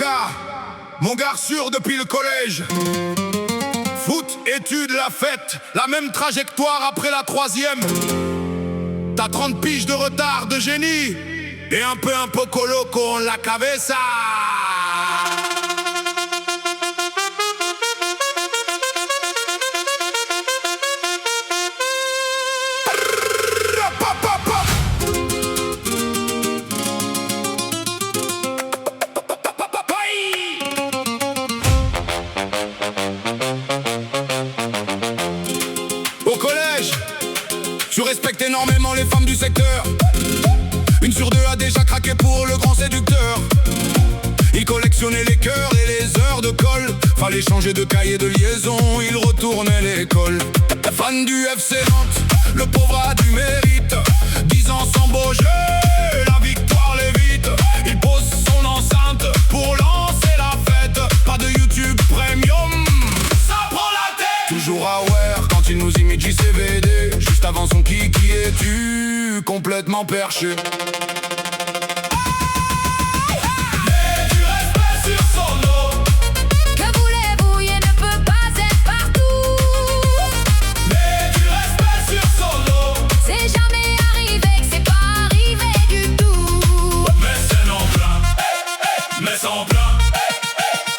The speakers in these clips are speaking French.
gars, mon gars sûr depuis le collège. Foot, études, la fête, la même trajectoire après la troisième. T'as 30 piges de retard de génie et un peu coloco en la cabeza. Au collège, je respecte énormément les femmes du secteur. Une sur deux a déjà craqué pour le grand séducteur. Il collectionnait les cœurs et les heures de colle. Fallait changer de cahier de liaison, il retournait l'école. Fan du FC Nantes, le pauvre a du mérite. 10 ans sans beau jeu, la victoire l'évite. Il pose son enceinte pour lancer la fête. Pas de YouTube Premium, ça prend la tête. Toujours aware quand il nous imite JCVD. Juste avant son kiki et tu complètement perché.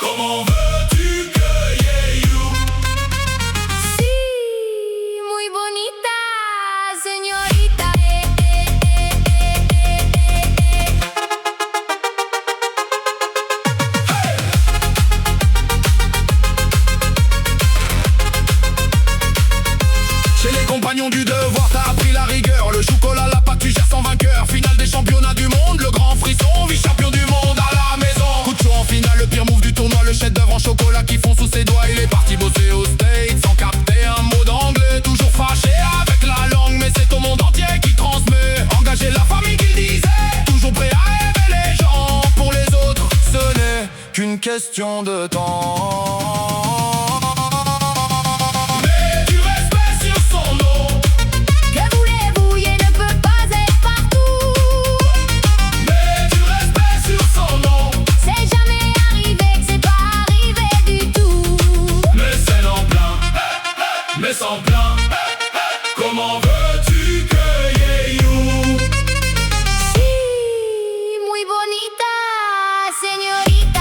Comment veux-tu que you? Sí, muy bonita, señorita. Chez les compagnons du devoir, t'as appris la rigueur. Le chocolat, la pâte, tu gères sans vainqueur. Finale des championnats du monde, le grand frisson, vice-champion du monde à la maison. Coup de chaud en finale, le pire move du tournoi. Le chef-d'œuvre en chocolat qui fond sous ses doigts. Il est parti bosser au States sans capter un mot d'anglais. Toujours fâché avec la langue, mais c'est au monde entier qui transmet. Engager la famille qu'il disait, toujours prêt à aimer les gens. Pour les autres, ce n'est qu'une question de temps. Mais sans plein, comment veux-tu que you? Sí, muy bonita, señorita.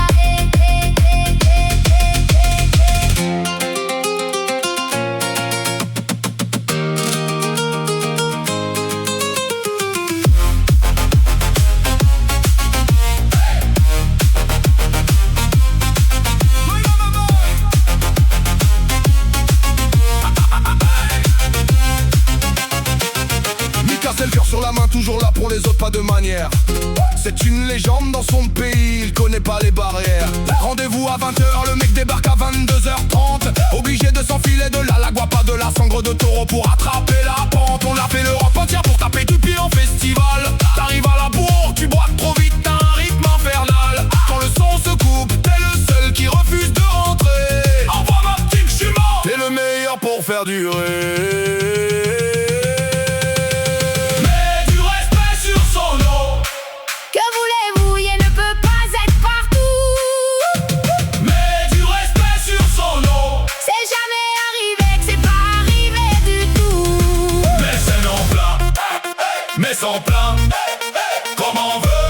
C'est le cœur sur la main, toujours là pour les autres, pas de manière. C'est une légende dans son pays, il connaît pas les barrières. Rendez-vous à 20h, le mec débarque à 22h30. Obligé de s'enfiler de la guapa, de la sangre de taureau pour attraper la pente. On a fait l'Europe entière pour taper du pied en festival. T'arrives à la bourre, tu bois trop vite, t'as un rythme infernal. Quand le son se coupe, t'es le seul qui refuse de rentrer. Envoie ma petite, je suis mort. T'es le meilleur pour faire durer. Mais sans plein, comment veux